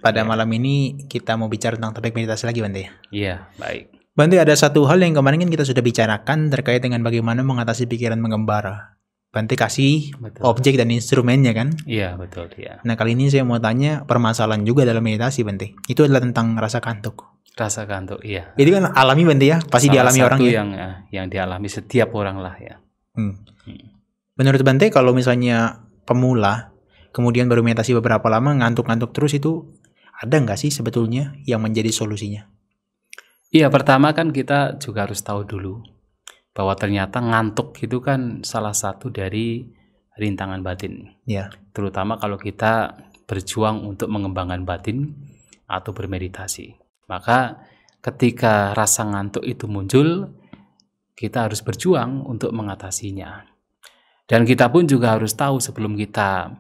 pada malam ini kita mau bicara tentang topik meditasi lagi, Bante. Iya, baik. Bante, ada satu hal yang kemarin kan kita sudah bicarakan terkait dengan bagaimana mengatasi pikiran mengembara. Bante kasih objek dan instrumennya kan? Iya, betul ya. Nah, kali ini saya mau tanya permasalahan juga dalam meditasi, Bante. Itu adalah tentang rasa kantuk. Rasa kantuk, iya. Itu kan alami, Bante ya? Pasti dialami orang ya? Yang dialami setiap orang lah ya. Menurut Bante, kalau misalnya pemula, kemudian baru meditasi beberapa lama, ngantuk-ngantuk terus, itu ada nggak sih sebetulnya yang menjadi solusinya? Iya, pertama kan kita juga harus tahu dulu bahwa ternyata ngantuk itu kan salah satu dari rintangan batin. Ya. Terutama kalau kita berjuang untuk mengembangkan batin atau bermeditasi. Maka ketika rasa ngantuk itu muncul, kita harus berjuang untuk mengatasinya. Dan kita pun juga harus tahu sebelum kita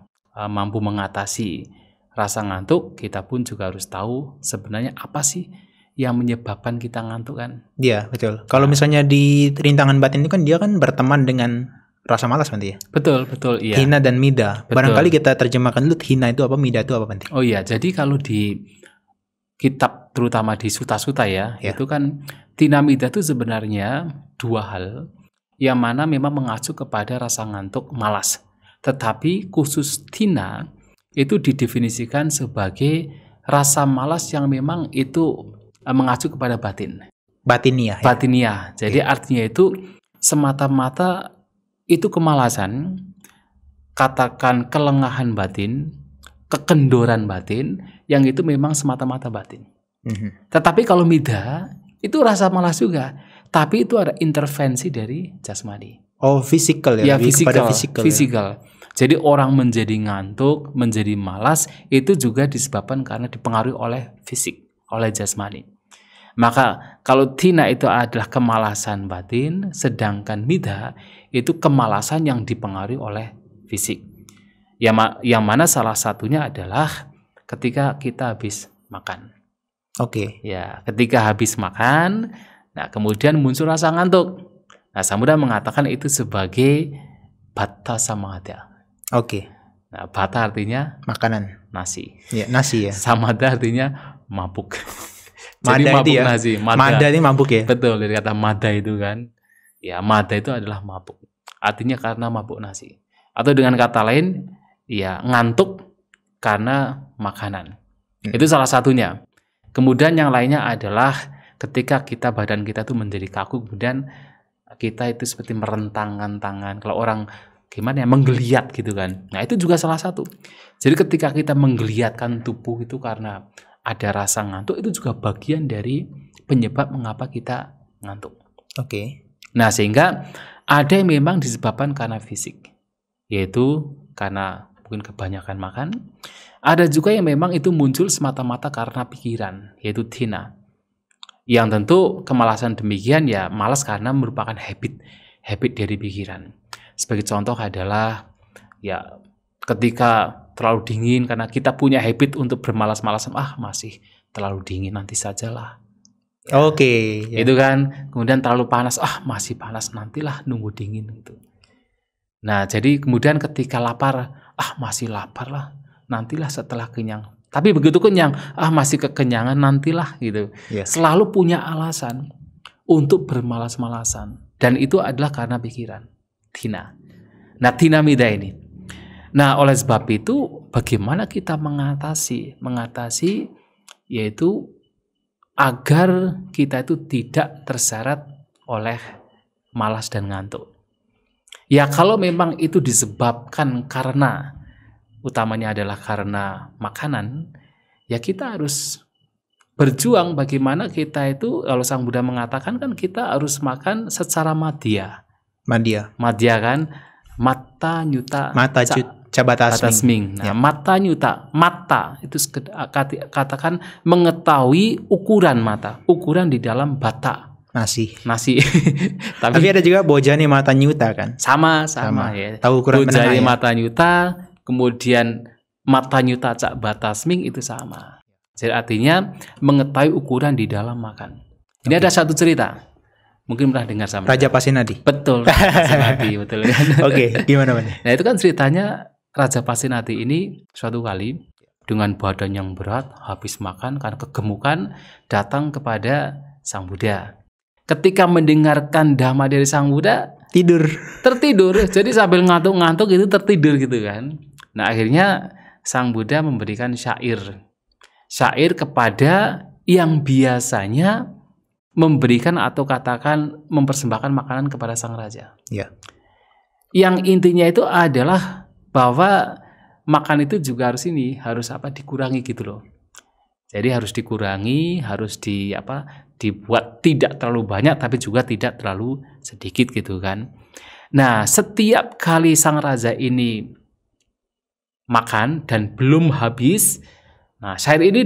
mampu mengatasi rasa ngantuk, kita pun juga harus tahu sebenarnya apa sih yang menyebabkan kita ngantuk kan? Iya, betul. Kalau misalnya di rintangan batin itu kan dia kan berteman dengan rasa malas, Bante ya? Betul, iya. Hina dan mida. Betul. Barangkali kita terjemahkan dulu, hina itu apa, mida itu apa, Bante? Oh iya, jadi kalau di kitab terutama di suta-suta ya, itu kan tina mida itu sebenarnya dua hal yang mana memang mengacu kepada rasa ngantuk, malas. Tetapi khusus tina itu didefinisikan sebagai rasa malas yang memang itu mengacu kepada batin. Batinia. Batinia. Jadi artinya itu semata-mata itu kemalasan, katakan kelengahan batin, kekendoran batin, yang itu memang semata-mata batin. Tetapi kalau mida, itu rasa malas juga. Tapi itu ada intervensi dari jasmani. Oh, fisikal ya? Ya, fisikal. Jadi orang menjadi ngantuk, menjadi malas, itu juga disebabkan karena dipengaruhi oleh fisik, oleh jasmani. Maka kalau tina itu adalah kemalasan batin, sedangkan mida itu kemalasan yang dipengaruhi oleh fisik. Yang mana salah satunya adalah ketika kita habis makan. Oke. Ya, ketika habis makan, nah kemudian muncul rasa ngantuk. Nah, Samudra mengatakan itu sebagai bata samadha. Oke. Nah, bata artinya makanan, nasi. Ya, nasi ya. Samadha artinya mabuk. Jadi mabuk itu ya. Nasi. Mada ini mabuk ya. Betul, dari kata mada itu kan. Ya, mada itu adalah mabuk. Artinya karena mabuk nasi. Atau dengan kata lain, ya ngantuk karena makanan. Itu salah satunya. Kemudian yang lainnya adalah ketika badan kita tuh menjadi kaku, kemudian kita itu seperti merentangkan tangan. Kalau orang gimana ya, menggeliat gitu kan. Nah, itu juga salah satu. Jadi ketika kita menggeliatkan tubuh itu karena ada rasa ngantuk, itu juga bagian dari penyebab mengapa kita ngantuk. Oke. Nah, sehingga ada yang memang disebabkan karena fisik, yaitu karena mungkin kebanyakan makan. Ada juga yang memang itu muncul semata-mata karena pikiran, yaitu tina. Yang tentu kemalasan demikian ya malas karena merupakan habit dari pikiran. Sebagai contoh adalah ya ketika terlalu dingin, karena kita punya habit untuk bermalas-malasan, masih terlalu dingin, nanti sajalah. Ya, Oke. Itu kan. Kemudian terlalu panas, masih panas, nantilah nunggu dingin gitu. Nah, jadi kemudian ketika lapar, masih lapar lah, nantilah setelah kenyang. Tapi begitu kenyang, masih kekenyangan, nantilah gitu. Selalu punya alasan untuk bermalas-malasan. Dan itu adalah karena pikiran. Tina. Nah, tina mida ini. Nah, oleh sebab itu bagaimana kita mengatasi yaitu agar kita itu tidak terseret oleh malas dan ngantuk. Ya, kalau memang itu disebabkan karena utamanya adalah karena makanan, ya kita harus berjuang bagaimana kita itu, kalau Sang Buddha mengatakan kan kita harus makan secara madhya. Madhya kan, mata nyuta cabatasming. Nah, mata nyuta, mata itu katakan mengetahui ukuran mata, ukuran di dalam bata. Nasi. Tapi ada juga bojani mata nyuta kan? Sama ya. Tahu ukuran bojani mata nyuta, kemudian mata nyuta cak batasming itu sama. Jadi artinya mengetahui ukuran di dalam makan. Ini ada satu cerita. Mungkin pernah dengar sama Raja Pasenadi. Betul, Pasenadi, betul kan. Oke, gimana Bang? Nah, itu kan ceritanya Raja Pasenadi ini suatu kali dengan badan yang berat, habis makan karena kegemukan, datang kepada Sang Buddha. Ketika mendengarkan dhamma dari Sang Buddha, tertidur. Jadi sambil ngantuk-ngantuk itu tertidur gitu kan. Nah, akhirnya Sang Buddha memberikan syair kepada yang biasanya memberikan atau katakan mempersembahkan makanan kepada sang raja. Ya. Yang intinya itu adalah bahwa makan itu juga harus dikurangi gitu loh. Jadi harus dikurangi, harus dibuat tidak terlalu banyak tapi juga tidak terlalu sedikit gitu kan. Nah, setiap kali sang raja ini makan dan belum habis, nah syair ini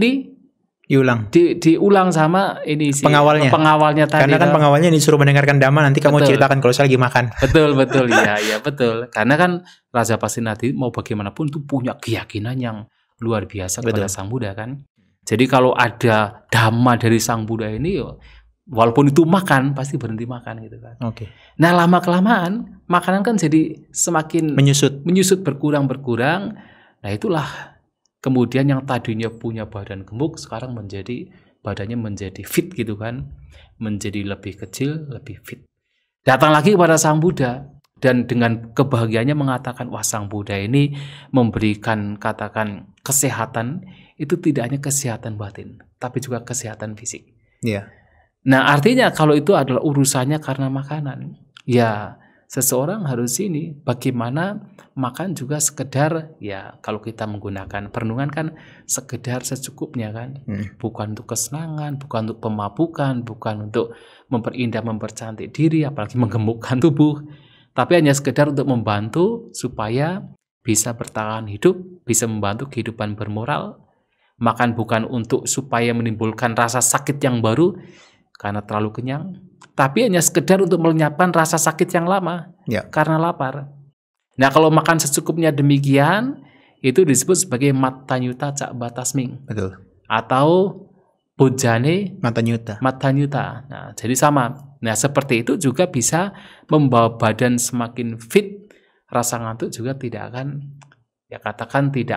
diulang sama ini si pengawalnya tadi. Karena kan pengawalnya disuruh mendengarkan dhamma, nanti kamu ceritakan kalau saya lagi makan. Betul ya betul. Karena kan Raja Pasenadi mau bagaimanapun itu punya keyakinan yang luar biasa kepada Sang Buddha kan. Jadi kalau ada dhamma dari Sang Buddha ini, walaupun itu makan pasti berhenti makan gitu kan. Oke. Nah, lama kelamaan makanan kan jadi semakin menyusut berkurang. Nah, itulah kemudian yang tadinya punya badan gemuk sekarang badannya menjadi fit gitu kan. Menjadi lebih kecil, lebih fit. Datang lagi kepada Sang Buddha dan dengan kebahagiaannya mengatakan, wah, Sang Buddha ini memberikan katakan kesehatan, itu tidak hanya kesehatan batin, tapi juga kesehatan fisik. Iya. Nah, artinya kalau itu adalah urusannya karena makanan, ya seseorang harus bagaimana makan juga sekedar, ya kalau kita menggunakan perenungan kan sekedar secukupnya kan, bukan untuk kesenangan, bukan untuk pemabukan, bukan untuk memperindah, mempercantik diri, apalagi menggemukkan tubuh, tapi hanya sekedar untuk membantu supaya bisa bertahan hidup, bisa membantu kehidupan bermoral. Makan bukan untuk supaya menimbulkan rasa sakit yang baru karena terlalu kenyang, tapi hanya sekedar untuk melenyapkan rasa sakit yang lama karena lapar. Nah, kalau makan secukupnya demikian, itu disebut sebagai matanyuta cak batasming. Betul. Atau bojane matanyuta. Nah, jadi sama. Nah, seperti itu juga bisa membawa badan semakin fit, rasa ngantuk juga tidak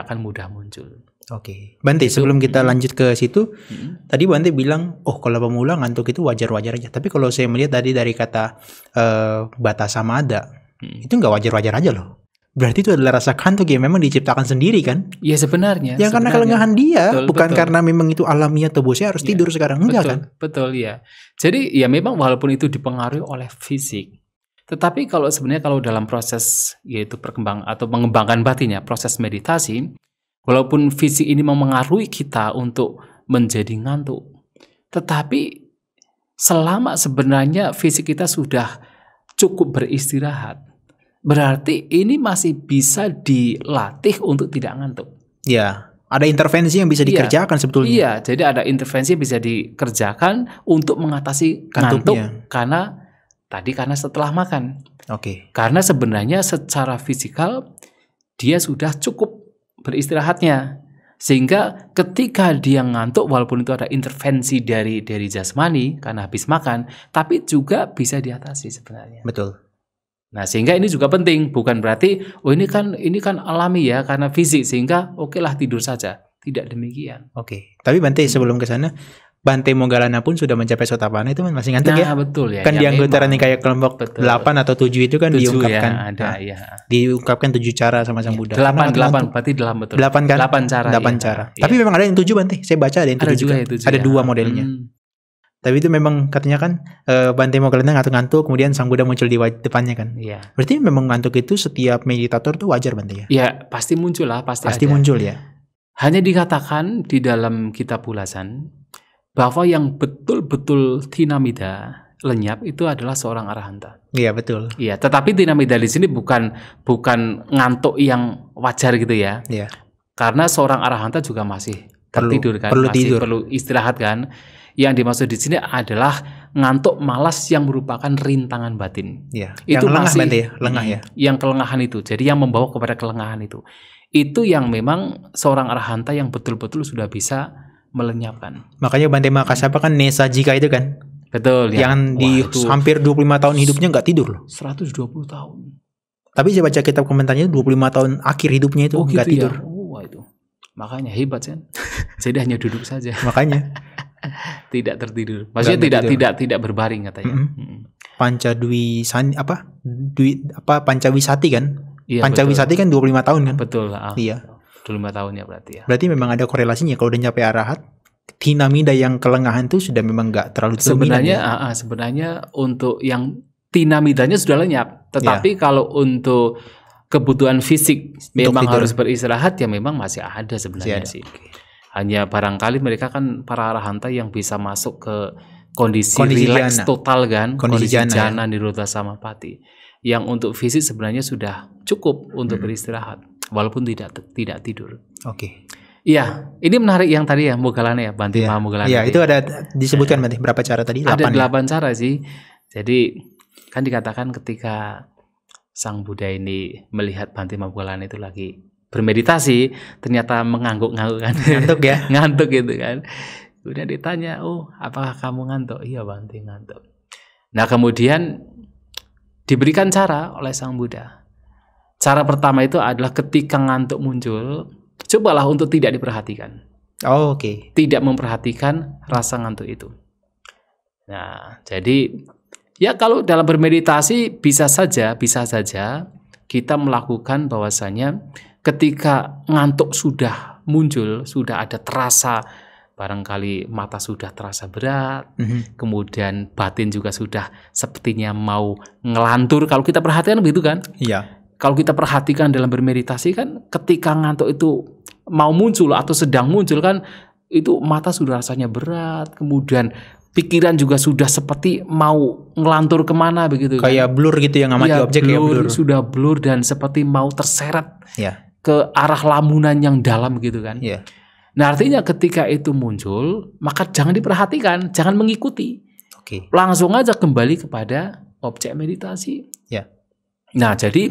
akan mudah muncul. Oke. Bante, sebelum kita lanjut ke situ, tadi Bante bilang, kalau pemula ngantuk itu wajar-wajar aja. Tapi kalau saya melihat tadi dari kata bata samada, itu nggak wajar-wajar aja loh. Berarti itu adalah rasa kantuk yang memang diciptakan sendiri kan? Ya sebenarnya. Yang karena kelengahan dia, bukan karena memang itu alamiah atau bosnya harus tidur sekarang. Enggak kan? Betul ya. Jadi ya memang walaupun itu dipengaruhi oleh fisik, tetapi kalau dalam proses yaitu mengembangkan batinnya, proses meditasi, walaupun fisik ini mempengaruhi kita untuk menjadi ngantuk, tetapi selama sebenarnya fisik kita sudah cukup beristirahat, berarti ini masih bisa dilatih untuk tidak ngantuk. Ya, ada intervensi yang bisa dikerjakan sebetulnya. Iya, jadi ada intervensi yang bisa dikerjakan untuk mengatasi ngantuk karena setelah makan. Oke. Karena sebenarnya secara fisikal dia sudah cukup beristirahatnya, sehingga ketika dia ngantuk, walaupun itu ada intervensi dari jasmani karena habis makan, tapi juga bisa diatasi sebenarnya. Betul. Nah, sehingga ini juga penting, bukan berarti ini kan alami ya karena fisik sehingga okelah tidur saja. Tidak demikian. Oke. Tapi Bante sebelum ke sana, Bante Moggallana pun sudah mencapai Sotapanna itu masih ngantuk ya? Betul ya. Kan di anggota nih kayak kelompok 8 atau 7 itu kan 7 diungkapkan. Ya, ada ya. Diungkapkan 7 cara sama Sang Buddha. 8 berarti 8 betul. 8 kan? 8 cara. 8 cara. Tapi memang ada yang 7 Bante. Saya baca ada yang 7 juga. Ada 2 modelnya. Tapi itu memang katanya kan Bante Moggallana ngantuk-ngantuk, kemudian Sang Buddha muncul di depannya kan. Iya. Berarti memang ngantuk itu setiap meditator tuh wajar Bante ya? Iya, pasti muncul lah, pasti ada. Muncul ya. Hanya dikatakan di dalam kitab ulasan bahwa yang betul-betul tinamida, lenyap, itu adalah seorang arahanta. Iya, betul. Iya, tetapi tinamida di sini bukan ngantuk yang wajar gitu ya. Iya. Karena seorang arahanta juga masih tertidur kan, perlu istirahat kan. Yang dimaksud di sini adalah ngantuk malas yang merupakan rintangan batin. Iya. Itu yang masih Bante ya, lengah ya. Yang kelengahan itu. Jadi yang membawa kepada kelengahan itu. Itu yang memang seorang arahanta yang betul-betul sudah bisa melenyapkan. Makanya Bante Makasapa kan Nesa Jika itu kan. Betul ya. Yang hampir 25 tahun hidupnya nggak tidur loh. 120 tahun. Tapi saya baca kitab komentarnya 25 tahun akhir hidupnya itu nggak tidur. Ya? Itu. Makanya hebat kan. Jadi hanya duduk saja. Makanya Tidak tertidur. Maksudnya tidak berbaring katanya. Pancawisani Pancawisati kan? Iya, Pancawisati kan 25 tahun kan? Betul. Iya. 25 tahun ya berarti ya. Berarti memang ada korelasinya kalau udah nyampe arahat, tinamida yang kelengahan itu sudah memang nggak terlalu dominan. Sebenarnya untuk yang tinamidanya sudah lenyap, tetapi kalau untuk kebutuhan fisik memang harus beristirahat ya memang masih ada sebenarnya sih. Hanya barangkali mereka kan para arahanta yang bisa masuk ke kondisi rileks total kan, kondisi jana nirodha samapati. Yang untuk fisik sebenarnya sudah cukup untuk beristirahat walaupun tidak tidur. Oke. Iya, ini menarik yang tadi ya Moggallana ya, Bhante Mahamoggallana. Iya, itu ada disebutkan berarti berapa cara tadi? 8 ada 8 cara sih. Jadi kan dikatakan ketika Sang Buddha ini melihat Bhante Mahamoggallana itu lagi bermeditasi, ternyata mengangguk-ngangguk kan. Ngantuk ya? Ngantuk gitu kan. Kemudian ditanya, "Oh, apakah kamu ngantuk?" "Iya, Bhante, ngantuk." Nah, kemudian diberikan cara oleh Sang Buddha. Cara pertama itu adalah ketika ngantuk muncul, cobalah untuk tidak diperhatikan. Oh, oke. Tidak memperhatikan rasa ngantuk itu. Nah, jadi ya kalau dalam bermeditasi bisa saja kita melakukan bahwasanya ketika ngantuk sudah muncul, sudah ada terasa, barangkali mata sudah terasa berat, kemudian batin juga sudah sepertinya mau ngelantur. Kalau kita perhatikan begitu kan? Iya. Kalau kita perhatikan dalam bermeditasi kan, ketika ngantuk itu mau muncul atau sedang muncul kan, itu mata sudah rasanya berat, kemudian pikiran juga sudah seperti mau ngelantur kemana begitu. Kayak blur gitu yang ngamati objek ya, blur. Sudah blur dan seperti mau terseret ke arah lamunan yang dalam gitu kan. Yeah. Nah, artinya ketika itu muncul, maka jangan diperhatikan, jangan mengikuti. Okay. Langsung aja kembali kepada objek meditasi. Yeah. Nah, jadi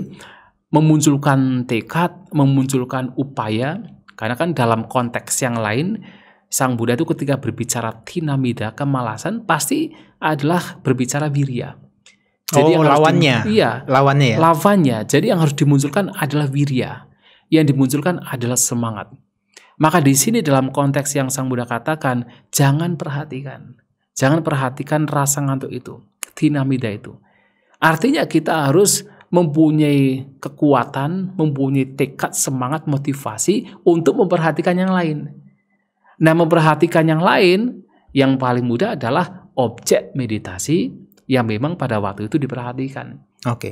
memunculkan tekad, memunculkan upaya, karena kan dalam konteks yang lain, Sang Buddha itu ketika berbicara tinamida, kemalasan, pasti adalah berbicara wirya. Jadi lawannya. Lawannya ya. Lawannya. Jadi yang harus dimunculkan adalah wirya. Yang dimunculkan adalah semangat. Maka di sini dalam konteks yang Sang Buddha katakan, jangan perhatikan. Jangan perhatikan rasa ngantuk itu, tinamida itu. Artinya kita harus mempunyai kekuatan, mempunyai tekad, semangat, motivasi untuk memperhatikan yang lain. Nah, memperhatikan yang lain, yang paling mudah adalah objek meditasi yang memang pada waktu itu diperhatikan. Oke.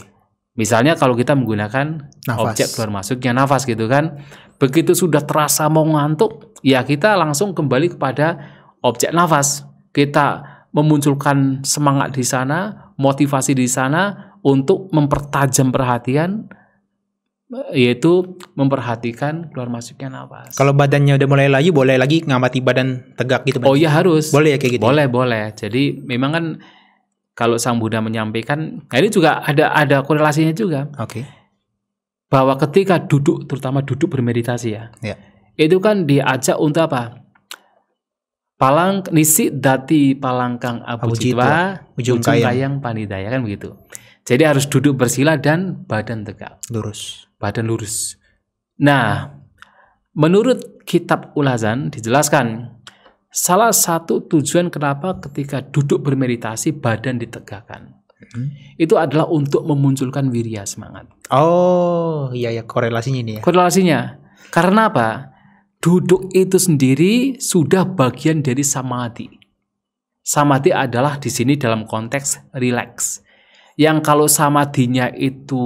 Misalnya kalau kita menggunakan objek keluar masuknya nafas gitu kan, begitu sudah terasa mau ngantuk, ya kita langsung kembali kepada objek nafas. Kita memunculkan semangat di sana, motivasi di sana untuk mempertajam perhatian, yaitu memperhatikan keluar masuknya nafas. Kalau badannya udah mulai layu, boleh lagi ngamati badan tegak gitu. Oh iya harus. Boleh ya kayak gitu. Boleh. Jadi memang kan kalau Sang Buddha menyampaikan, nah ini juga ada korelasinya juga. Oke. Bahwa ketika duduk, terutama duduk bermeditasi ya. Itu kan diajak untuk apa? Nisi dati palangkang abujitwa ujung kayang panidaya kan begitu. Jadi harus duduk bersila dan badan tegak. Badan lurus. Nah, menurut kitab Ulazan dijelaskan salah satu tujuan kenapa ketika duduk bermeditasi badan ditegakkan. Itu adalah untuk memunculkan wirya, semangat. Oh, iya korelasinya ini ya. Korelasinya. Karena apa? Duduk itu sendiri sudah bagian dari samadhi. Samadhi adalah di sini dalam konteks relax. Yang kalau samadhinya itu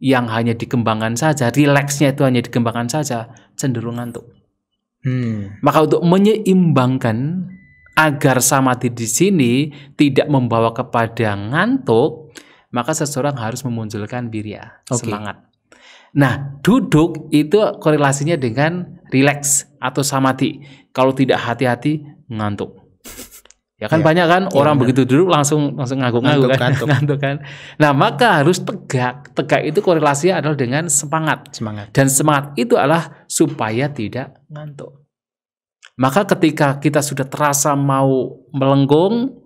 yang hanya dikembangkan saja, relaksnya itu hanya dikembangkan saja, cenderung ngantuk. Maka untuk menyeimbangkan agar samadhi di sini tidak membawa kepada ngantuk, maka seseorang harus memunculkan wirya, semangat. Nah, duduk itu korelasinya dengan relax atau samadhi. Kalau tidak hati-hati, ngantuk. Ya kan banyak kan orang begitu duduk langsung ngantuk kan. Nah, maka harus tegak. Tegak itu korelasinya adalah dengan semangat. Dan semangat itu adalah supaya tidak ngantuk. Maka ketika kita sudah terasa mau melenggung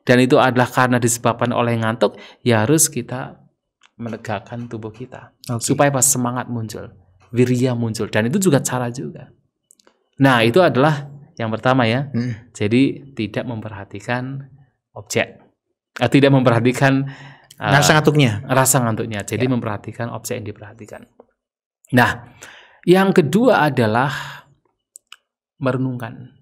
dan itu adalah karena disebabkan oleh ngantuk, ya harus kita menegakkan tubuh kita supaya pas semangat muncul, wirya muncul, dan itu juga cara juga. Nah, itu adalah yang pertama ya. Jadi tidak memperhatikan objek. Tidak memperhatikan rasa ngantuknya. Rasa ngantuknya. Jadi memperhatikan objek yang diperhatikan. Nah, yang kedua adalah merenungkan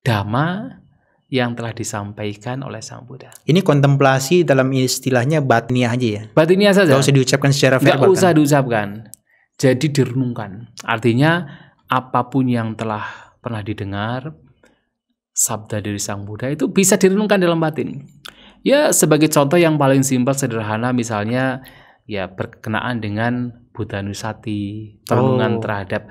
dhamma yang telah disampaikan oleh Sang Buddha. Ini kontemplasi dalam istilahnya batiniah aja ya? Batiniah saja. Gak usah diucapkan secara verbal. Gak usah diucapkan. Jadi direnungkan. Artinya apapun yang telah pernah didengar, sabda dari Sang Buddha itu bisa direnungkan dalam batin. Ya, sebagai contoh yang paling simpel sederhana misalnya ya berkenaan dengan Buddhanusati, perenungan terhadap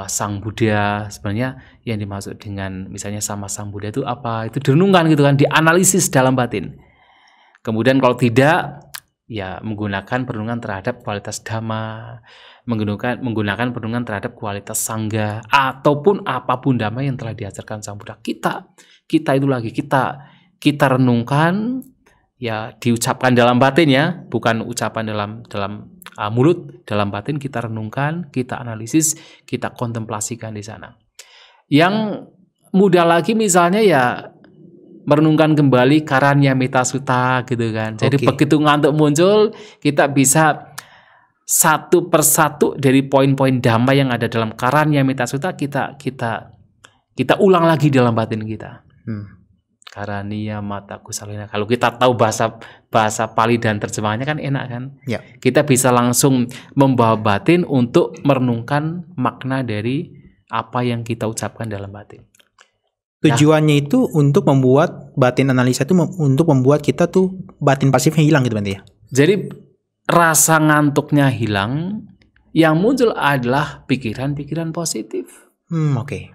Sang Buddha. Sebenarnya yang dimaksud dengan misalnya sama Sang Buddha itu apa? Itu direnungkan gitu kan, dianalisis dalam batin. Kemudian kalau tidak, ya menggunakan perenungan terhadap kualitas dhamma, menggunakan perenungan terhadap kualitas sangga, ataupun apapun dhamma yang telah diajarkan Sang Buddha. Kita itu lagi kita renungkan, ya diucapkan dalam batin ya, bukan ucapan dalam mulut, dalam batin kita renungkan, kita analisis, kita kontemplasikan di sana. Yang mudah lagi misalnya ya merenungkan kembali Karanyamita Sutta gitu kan. Jadi begitu ngantuk muncul, kita bisa satu persatu dari poin-poin dhamma yang ada dalam Karanyamita Sutta kita ulang lagi dalam batin kita. Karanyamata Kusalena. Kalau kita tahu bahasa Pali dan terjemahannya kan enak kan? Ya. Kita bisa langsung membawa batin untuk merenungkan makna dari apa yang kita ucapkan dalam batin. Tujuannya itu untuk membuat batin analisa itu untuk membuat kita tuh batin pasifnya hilang gitu berarti ya. Jadi rasa ngantuknya hilang, yang muncul adalah pikiran-pikiran positif. Oke.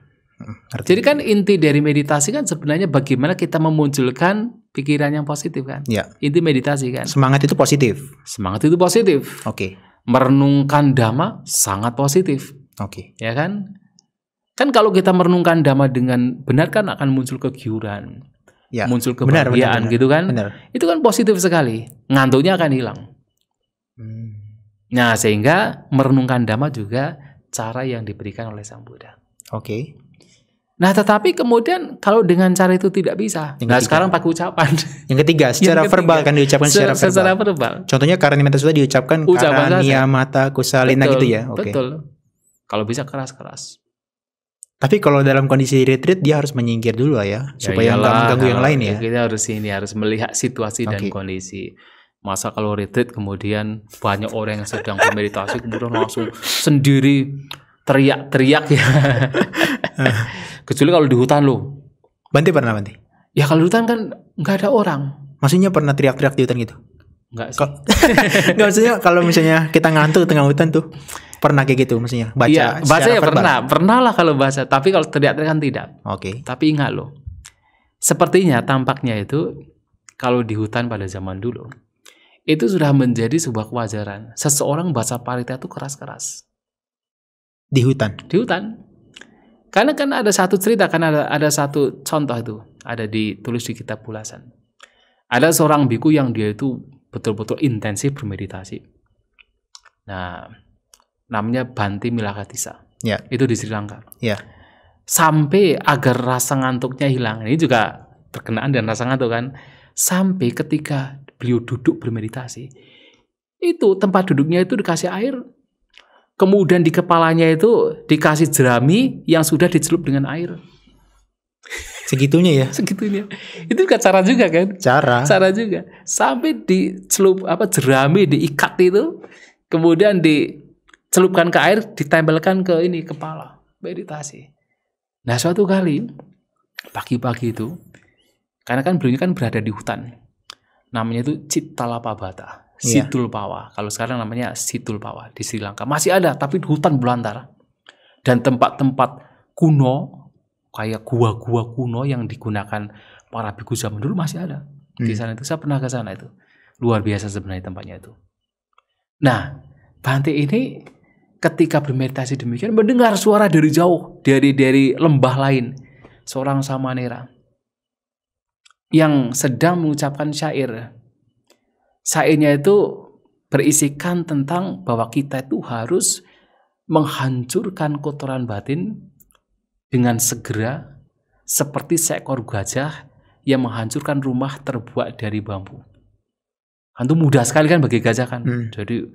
Jadi kan inti dari meditasi kan sebenarnya bagaimana kita memunculkan pikiran yang positif kan. Ya. Inti meditasi kan. Semangat itu positif. Semangat itu positif. Oke. Merenungkan dhamma sangat positif. Oke. Ya kan? Kan kalau kita merenungkan dhamma dengan benar kan akan muncul kegiuran. Ya. Muncul kebahagiaan gitu kan. Benar. Itu kan positif sekali. Ngantuknya akan hilang. Nah, sehingga merenungkan dhamma juga cara yang diberikan oleh Sang Buddha. Oke. Nah, tetapi kemudian kalau dengan cara itu tidak bisa. Nah, sekarang pakai ucapan. Yang ketiga, secara verbal kan diucapkan secara verbal. Contohnya Karanyamata Sutta diucapkan Karanyamata Kusalena gitu ya. Betul. Kalau bisa keras-keras. Tapi kalau dalam kondisi retreat dia harus menyingkir dulu ya, supaya nggak mengganggu yang lain ya. Kita harus melihat situasi dan kondisi. Masa kalau retreat kemudian banyak orang yang sedang bermeditasi kemudian langsung sendiri teriak-teriak ya. Kecuali kalau di hutan loh. Bante pernah Bante? Ya kalau di hutan kan nggak ada orang. Maksudnya pernah teriak-teriak di hutan gitu? Enggak sih. Nggak, maksudnya kalau misalnya kita ngantuk di tengah hutan tuh pernah kayak gitu maksudnya? Baca ya pernah lah kalau bahasa. Tapi kalau teriak-teriak kan tidak. Oke. Tapi ingat loh, sepertinya tampaknya itu kalau di hutan pada zaman dulu itu sudah menjadi sebuah kewajaran. Seseorang baca parita itu keras-keras. Di hutan? Di hutan. Karena kan ada satu cerita, kan ada satu contoh itu, ada ditulis di kitab Ulasan. Ada seorang biku yang dia itu betul-betul intensif bermeditasi. Nah, namanya Bhante Milakatissa. Ya. Itu di Sri Lanka. Ya. Sampai agar rasa ngantuknya hilang. Ini juga berkenaan dengan rasa ngantuk kan. Sampai ketika beliau duduk bermeditasi, itu tempat duduknya itu dikasih air. Kemudian di kepalanya itu dikasih jerami yang sudah dicelup dengan air. Segitunya ya? Segitunya. Itu juga cara juga kan? Cara juga. Sampai dicelup jerami diikat itu, kemudian dicelupkan ke air, ditempelkan ke kepala. Meditasi. Nah, suatu kali pagi-pagi itu, karena kan beliau kan berada di hutan. Namanya itu Cittalapabata. Sidul Pawa. Kalau sekarang namanya Sidul Pawa di Sri Lanka. Masih ada, tapi hutan belantara. Dan tempat-tempat kuno, kayak gua-gua kuno yang digunakan para biku zaman dulu masih ada. Di sana itu, saya pernah ke sana itu. Luar biasa sebenarnya tempatnya itu. Nah, Bhante ini ketika bermeditasi demikian, mendengar suara dari jauh, dari lembah lain. Seorang samanera yang sedang mengucapkan syair. Syairnya itu berisikan tentang bahwa kita itu harus menghancurkan kotoran batin dengan segera seperti seekor gajah yang menghancurkan rumah terbuat dari bambu. Itu mudah sekali kan bagi gajah kan. Jadi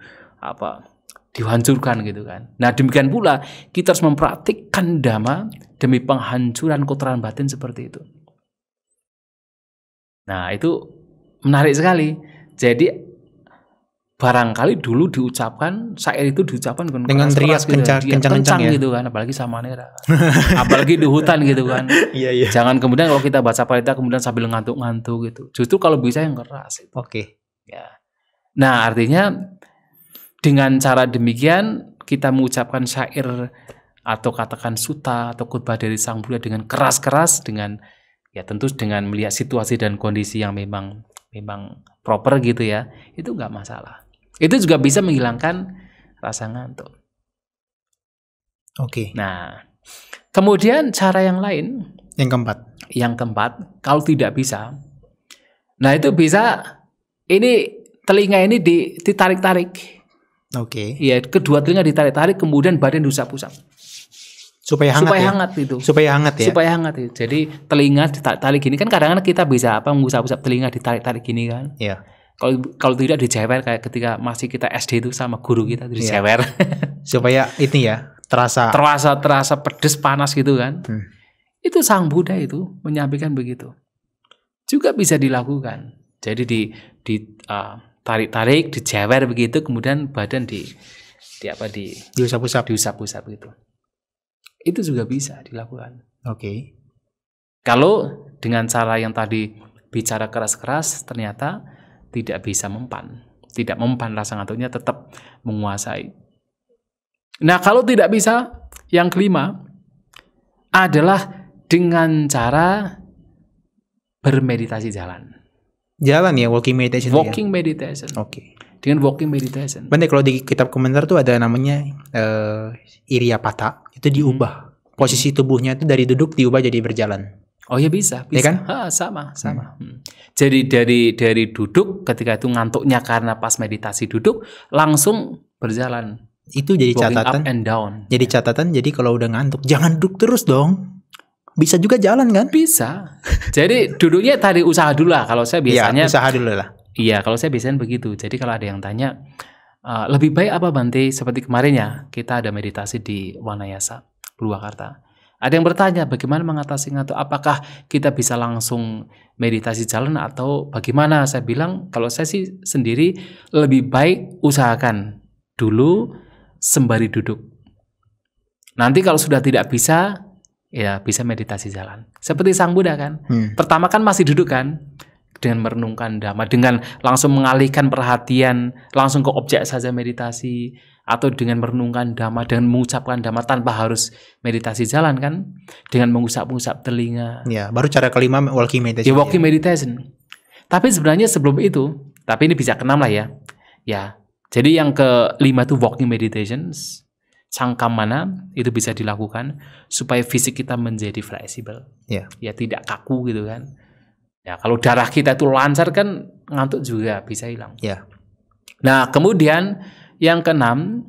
dihancurkan gitu kan. Nah demikian pula kita harus mempraktikkan dhamma demi penghancuran kotoran batin seperti itu. Nah itu menarik sekali. Jadi barangkali dulu diucapkan syair itu diucapkan dengan teriak gitu, kencang-kencang ya. Gitu kan, apalagi sama Nera. Apalagi di hutan gitu kan. Iya. Jangan kemudian kalau kita baca parita kemudian sambil ngantuk-ngantuk gitu. Justru kalau bisa yang keras. Oke. Ya. Nah, artinya dengan cara demikian kita mengucapkan syair atau katakan sutta atau khutbah dari Sang Buddha dengan keras-keras, dengan ya tentu dengan melihat situasi dan kondisi yang memang proper gitu ya, itu nggak masalah. Itu juga bisa menghilangkan rasa ngantuk. Oke. Nah, kemudian cara yang lain, yang keempat, kalau tidak bisa, nah itu bisa ini telinga ini ditarik-tarik. Oke. Iya, kedua telinga ditarik-tarik, kemudian badan diusap-usap. Supaya hangat itu. Supaya hangat ya. Supaya hangat itu. Jadi telinga ditarik gini kan kadang-kadang kita bisa mengusap-usap telinga ditarik-tarik gini kan. Iya. Kalau tidak dijewer kayak ketika masih kita SD itu sama guru kita dijewer. Supaya itu ya terasa pedes panas gitu kan. Itu Sang Buddha itu menyampaikan begitu. Juga bisa dilakukan. Jadi tarik-tarik, dijewer begitu, kemudian badan diusap-usap gitu. Itu juga bisa dilakukan. Oke. Kalau dengan cara yang tadi bicara keras-keras ternyata tidak bisa mempan. Tidak mempan rasa ngantuknya tetap menguasai. Nah, kalau tidak bisa, yang kelima adalah dengan cara bermeditasi jalan. Jalan ya, walking meditation. Walking meditation. Oke. Dengan walking meditation. Benar, kalau di kitab komentar tuh ada namanya Iriyapata, itu diubah. Posisi tubuhnya itu dari duduk diubah jadi berjalan. Oh ya bisa. Ya kan? Sama. Jadi dari duduk ketika itu ngantuknya karena pas meditasi duduk langsung berjalan. Itu jadi catatan. Up and down. Jadi catatan. Jadi kalau udah ngantuk jangan duduk terus dong. Bisa juga jalan kan? Bisa. Jadi duduknya tadi usaha dulu lah. Kalau saya biasanya. Ya, usaha dulu lah. Iya, kalau saya biasanya begitu. Jadi kalau ada yang tanya, lebih baik apa Bante? Seperti kemarin ya, kita ada meditasi di Wanayasa, Purwakarta. Ada yang bertanya, bagaimana mengatasi ngantuk? Apakah kita bisa langsung meditasi jalan atau bagaimana? Saya bilang, kalau saya sih sendiri lebih baik usahakan dulu sembari duduk. Nanti kalau sudah tidak bisa, ya bisa meditasi jalan. Seperti Sang Buddha kan. Pertama kan masih duduk kan. Dengan merenungkan dhamma, dengan langsung mengalihkan perhatian langsung ke objek saja meditasi, atau dengan merenungkan dhamma, dengan mengucapkan dhamma tanpa harus meditasi jalan kan, dengan mengusap-usap telinga. Ya, baru cara kelima walking meditation. Ya, walking meditation. Tapi sebenarnya sebelum itu, tapi ini bisa keenam lah ya. Ya, jadi yang kelima itu walking meditation, sangkamana, itu bisa dilakukan supaya fisik kita menjadi fleksibel. Ya, tidak kaku gitu kan. Ya, kalau darah kita itu lancar kan ngantuk juga bisa hilang. Ya. Nah, kemudian yang keenam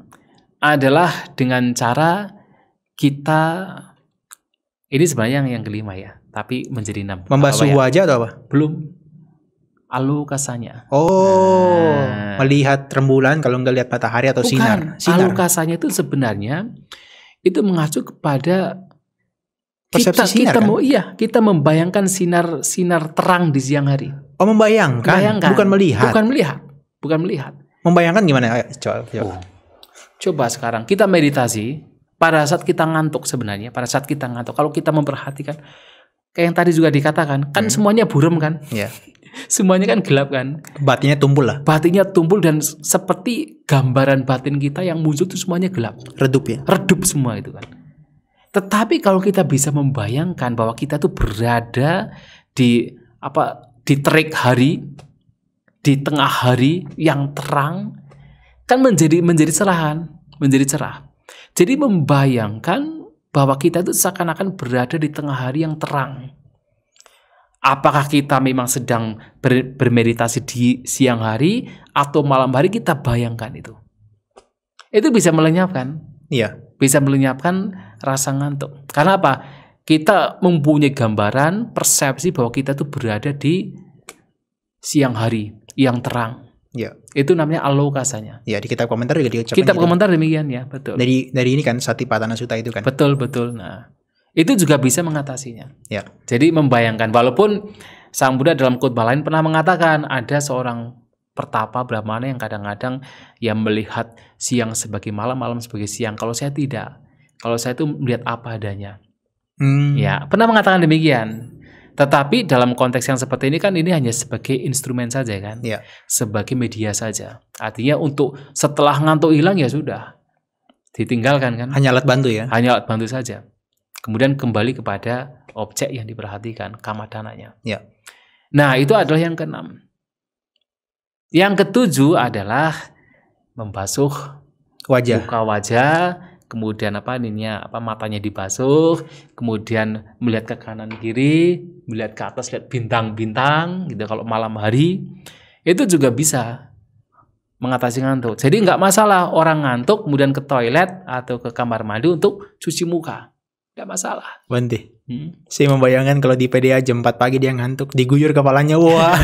adalah dengan cara kita, ini sebenarnya yang kelima ya, tapi menjadi 6. Membasuh wajah atau apa? Belum. Alukasanya. Melihat rembulan kalau nggak lihat matahari atau sinar. Alukasanya itu sebenarnya itu mengacu kepada kita membayangkan sinar terang di siang hari. Oh, membayangkan. Bukan melihat. Bukan melihat. Membayangkan gimana? Coba sekarang kita meditasi pada saat kita ngantuk sebenarnya. Pada saat kita ngantuk, kalau kita memperhatikan, kayak yang tadi juga dikatakan, kan semuanya buram kan? Ya. Semuanya kan gelap kan? Batinnya tumpul lah. Batinnya tumpul dan seperti gambaran batin kita yang muncul itu semuanya gelap. Redup ya? Redup semua itu kan. Tetapi kalau kita bisa membayangkan bahwa kita tuh berada di terik hari, di tengah hari yang terang, kan menjadi cerah. Jadi membayangkan bahwa kita itu seakan-akan berada di tengah hari yang terang. Apakah kita memang sedang bermeditasi di siang hari atau malam hari, kita bayangkan itu. Itu bisa melenyapkan. Iya. Bisa melenyapkan rasa ngantuk. Karena apa? Kita mempunyai gambaran, persepsi bahwa kita tuh berada di siang hari yang terang. Ya. Itu namanya alokasanya. Ya, di kitab komentar juga diucapkan Kitab gitu. komentar demikian ya, betul. Dari ini kan Satipatthana Sutta itu kan. Betul. Nah, itu juga bisa mengatasinya. Ya. Jadi membayangkan, walaupun Sang Buddha dalam khotbah lain pernah mengatakan ada seorang pertapa Brahmana yang kadang-kadang yang melihat siang sebagai malam, malam sebagai siang. Kalau saya tidak. Kalau saya itu melihat apa adanya. Ya, pernah mengatakan demikian. Tetapi dalam konteks yang seperti ini kan ini hanya sebagai instrumen saja kan. Ya. Sebagai media saja. Artinya untuk setelah ngantuk hilang ya sudah. Ditinggalkan kan. Hanya alat bantu ya. Hanya alat bantu saja. Kemudian kembali kepada objek yang diperhatikan, kamadhananya. Ya. Nah, itu adalah yang keenam. Yang ketujuh adalah membasuh Wajah. muka wajah, kemudian matanya dibasuh, kemudian melihat ke kanan kiri, melihat ke atas, lihat bintang-bintang gitu kalau malam hari. Itu juga bisa mengatasi ngantuk. Jadi nggak masalah orang ngantuk kemudian ke toilet atau ke kamar mandi untuk cuci muka. Nggak masalah. Bante. Saya membayangkan kalau di PDA jam 4 pagi dia ngantuk, diguyur kepalanya, wah.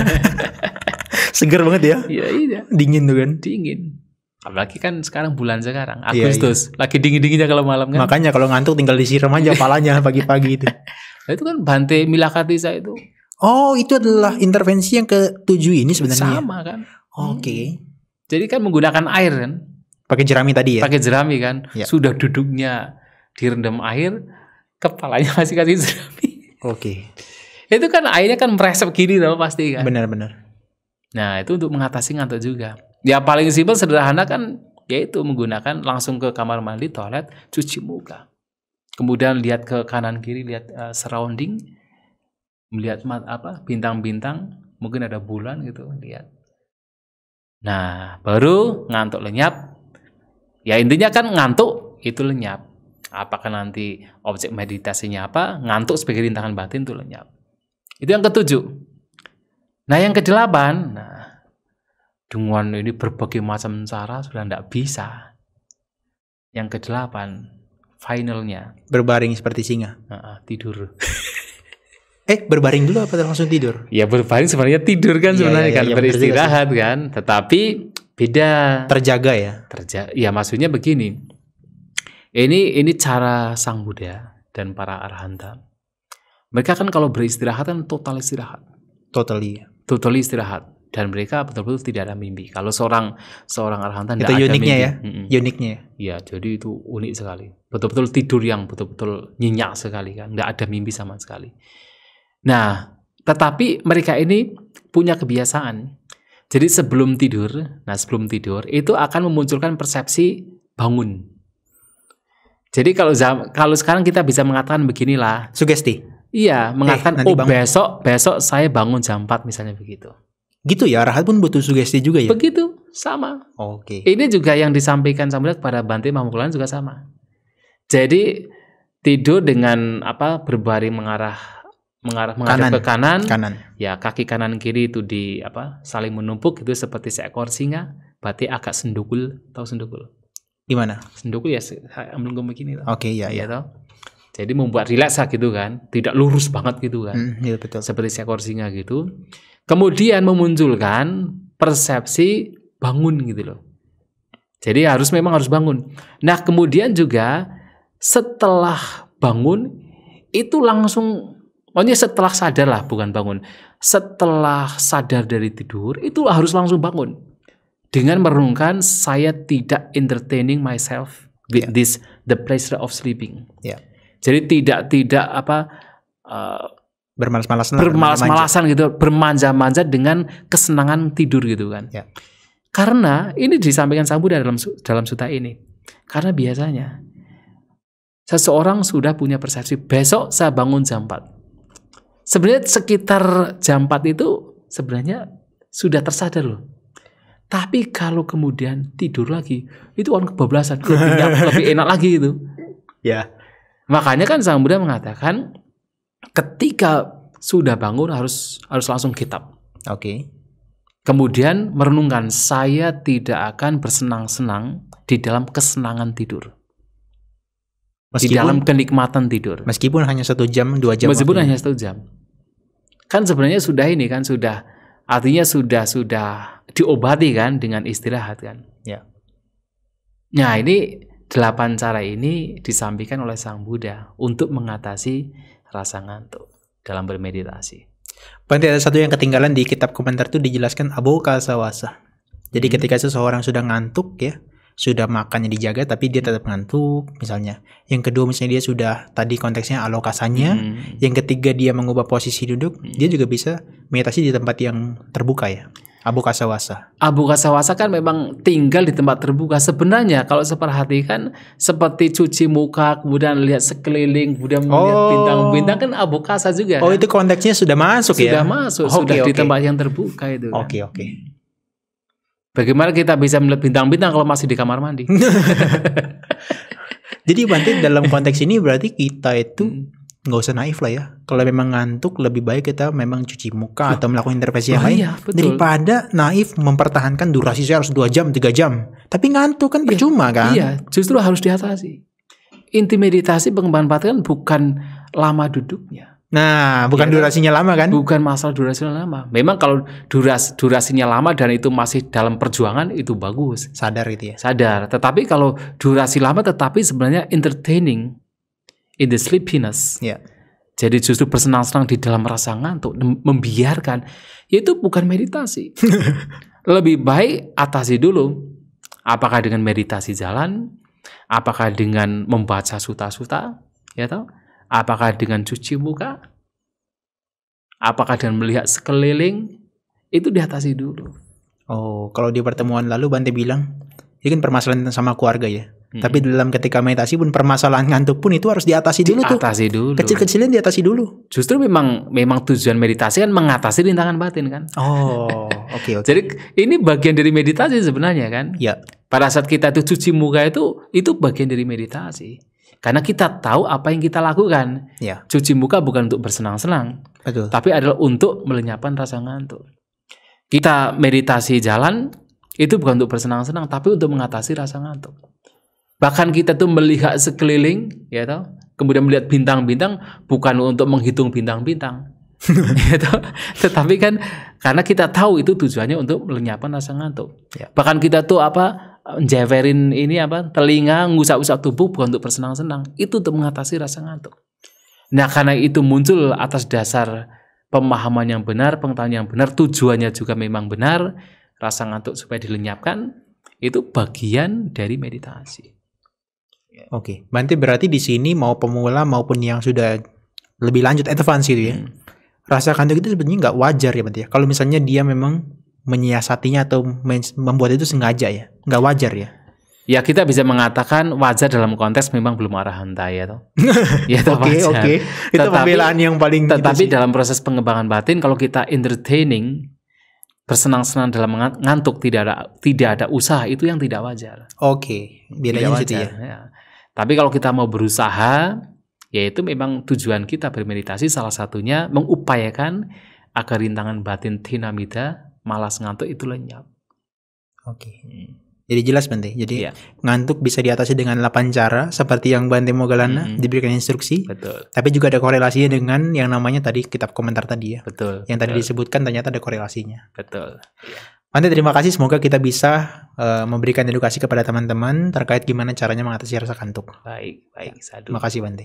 Seger banget ya. Iya. Dingin tuh kan. Dingin. Apalagi kan sekarang bulan sekarang, Agustus. Lagi dingin-dinginnya kalau malam kan. Makanya kalau ngantuk tinggal disiram aja kepalanya pagi-pagi itu. Nah, itu kan Bhante Milakatisa itu. Oh, itu adalah intervensi yang ke-7 ini sebenarnya. Sama kan. Oke. Jadi kan menggunakan air kan. Pakai jerami tadi ya. Pakai jerami kan. Ya. Sudah duduknya direndam air, kepalanya masih kasih jerami. Oke. Itu kan airnya kan meresap gini loh pasti kan. Benar-benar. Nah, itu untuk mengatasi ngantuk juga. Ya paling simpel sederhana kan yaitu menggunakan langsung ke kamar mandi, toilet, cuci muka. Kemudian lihat ke kanan kiri, lihat surrounding, melihat bintang-bintang, mungkin ada bulan gitu, lihat. Nah, baru ngantuk lenyap. Ya intinya kan ngantuk itu lenyap. Apakah nanti objek meditasinya apa? Ngantuk sebagai rintangan batin itu lenyap. Itu yang ketujuh. Nah, yang kedelapan, dengan ini berbagai macam cara sudah tidak bisa. Yang kedelapan, finalnya berbaring seperti singa. Tidur. Berbaring dulu apa langsung tidur? Ya berbaring sebenarnya tidur kan sebenarnya kan beristirahat kan. Tetapi beda. Terjaga ya. Ya maksudnya begini. Ini cara Sang Buddha dan para arhanta. Mereka kan kalau beristirahat kan total istirahat. Totally istirahat. Dan mereka betul-betul tidak ada mimpi. Kalau seorang arhanta tidak ada mimpi. Itu uniknya ya? Uniknya ya? Iya, jadi itu unik sekali. Betul-betul tidur yang betul-betul nyenyak sekali kan. Nggak ada mimpi sama sekali. Nah, tetapi mereka ini punya kebiasaan. Jadi sebelum tidur itu akan memunculkan persepsi bangun. Jadi kalau sekarang kita bisa mengatakan beginilah. Sugesti? Iya, mengatakan besok saya bangun jam 4 misalnya begitu. Gitu ya, arahat pun butuh sugesti juga ya? Begitu, sama. Oke. Ini juga yang disampaikan Sang Buddha kepada Bhante Mahamoggallana juga sama. Jadi tidur dengan berbaring menghadap ke kanan. Ya, kaki kanan kiri itu saling menumpuk itu seperti seekor singa. Berarti agak sendukul, tahu sendukul? Di mana? Sendukul ya ambil begini toh. Oke, ya. Toh. Jadi membuat rileks gitu kan, tidak lurus banget gitu kan. Iya betul. Seperti seekor singa gitu. Kemudian memunculkan persepsi bangun gitu loh. Jadi memang harus bangun. Nah, kemudian juga setelah bangun itu langsung, maksudnya setelah sadar lah, bukan bangun. Setelah sadar dari tidur itu harus langsung bangun. Dengan merenungkan saya tidak entertaining myself with the pleasure of sleeping. Jadi tidak bermalas-malasan gitu, bermanja-manja dengan kesenangan tidur gitu kan. Karena ini disampaikan Sang Buddha dalam sutta ini. Karena biasanya seseorang sudah punya persepsi besok saya bangun jam 4. Sebenarnya sekitar jam 4 itu sebenarnya sudah tersadar loh. Tapi kalau kemudian tidur lagi, itu orang kebablasan, lebih enak lagi itu. Ya. Makanya kan Sang Buddha mengatakan ketika sudah bangun harus langsung kitab. Oke. Kemudian merenungkan saya tidak akan bersenang-senang di dalam kesenangan tidur. di dalam kenikmatan tidur. Meskipun hanya 1 jam, 2 jam. Meskipun hanya 1 jam. Kan sebenarnya sudah ini kan sudah artinya sudah diobati kan dengan istirahat kan. Ya. Nah, ini 8 cara ini disampaikan oleh Sang Buddha untuk mengatasi rasa ngantuk dalam bermeditasi. Berarti ada satu yang ketinggalan di kitab komentar itu dijelaskan abokasawasa. Jadi ketika seseorang sudah ngantuk ya, sudah makannya dijaga tapi dia tetap ngantuk misalnya. Yang kedua misalnya dia sudah tadi konteksnya alokasanya. Yang ketiga dia mengubah posisi duduk, dia juga bisa meditasi di tempat yang terbuka ya. Abokasawasa. Abokasawasa kan memang tinggal di tempat terbuka. Sebenarnya kalau saya perhatikan seperti cuci muka, kemudian lihat sekeliling, kemudian melihat bintang-bintang kan abokasa juga. Oh, kan? Itu konteksnya sudah masuk ya? Sudah masuk, sudah di tempat yang terbuka itu. Oke. Bagaimana kita bisa melihat bintang-bintang kalau masih di kamar mandi? Jadi berarti dalam konteks ini berarti kita itu nggak usah naif lah ya. Kalau memang ngantuk lebih baik kita memang cuci muka atau melakukan intervensi yang lain. Iya, daripada naif mempertahankan durasi saya harus 2 jam, 3 jam. Tapi ngantuk kan percuma kan? Iya, justru harus diatasi. Inti meditasi pengembangan batin bukan lama duduknya. Nah, bukan durasinya lama kan? Bukan masalah durasinya lama. Memang kalau durasinya lama dan itu masih dalam perjuangan itu bagus. Sadar gitu ya? Sadar. Tetapi kalau durasi lama tetapi sebenarnya entertaining in the sleepiness. Yeah. Jadi justru bersenang-senang di dalam rasa ngantuk, membiarkan, itu bukan meditasi. Lebih baik atasi dulu. Apakah dengan meditasi jalan? Apakah dengan membaca suta-suta? Ya toh? Apakah dengan cuci muka? Apakah dengan melihat sekeliling? Itu diatasi dulu. Oh, kalau di pertemuan lalu Bante bilang, ini kan permasalahan sama keluarga ya. Tapi dalam ketika meditasi pun permasalahan ngantuk pun itu harus diatasi dulu tuh. Kecil-kecilnya diatasi dulu. Justru memang tujuan meditasi kan mengatasi rintangan batin kan. Oh, oke. Jadi ini bagian dari meditasi sebenarnya kan. Ya. Pada saat kita tuh cuci muka itu bagian dari meditasi. Karena kita tahu apa yang kita lakukan. Ya. Cuci muka bukan untuk bersenang-senang. Betul. Tapi adalah untuk melenyapkan rasa ngantuk. Kita meditasi jalan itu bukan untuk bersenang-senang, tapi untuk mengatasi rasa ngantuk. Bahkan kita tuh melihat sekeliling, ya toh, kemudian melihat bintang-bintang bukan untuk menghitung bintang-bintang, ya toh, tetapi kan karena kita tahu itu tujuannya untuk melenyapkan rasa ngantuk. Ya. Bahkan kita tuh jewerin telinga, ngusap-usap tubuh bukan untuk bersenang-senang, itu untuk mengatasi rasa ngantuk. Nah, karena itu muncul atas dasar pemahaman yang benar, pengetahuan yang benar, tujuannya juga memang benar, rasa ngantuk supaya dilenyapkan, itu bagian dari meditasi. Oke, berarti di sini mau pemula maupun yang sudah lebih lanjut advance gitu ya. Rasa ngantuk itu sebenarnya nggak wajar ya berarti ya. Kalau misalnya dia memang menyiasatinya atau membuat itu sengaja ya, nggak wajar ya. Ya kita bisa mengatakan wajar dalam konteks memang belum arahanta ya toh. Ya toh wajar. Oke. Itu pembelaan yang paling. Tetapi gitu dalam proses pengembangan batin kalau kita entertaining, bersenang-senang dalam ngantuk, tidak ada usaha, itu yang tidak wajar. Oke, bedanya situ ya. Tapi kalau kita mau berusaha, yaitu memang tujuan kita bermeditasi salah satunya mengupayakan agar rintangan batin tinamida, malas ngantuk itu lenyap. Oke. Jadi jelas Bante. Jadi ngantuk bisa diatasi dengan 8 cara seperti yang Bante Moggallana diberikan instruksi. Betul. Tapi juga ada korelasinya dengan yang namanya tadi kitab komentar tadi ya. Betul. Yang tadi disebutkan ternyata ada korelasinya. Betul. Ya. Bante terima kasih, semoga kita bisa memberikan edukasi kepada teman-teman terkait gimana caranya mengatasi rasa kantuk. Baik. Sadu. Terima kasih Bante.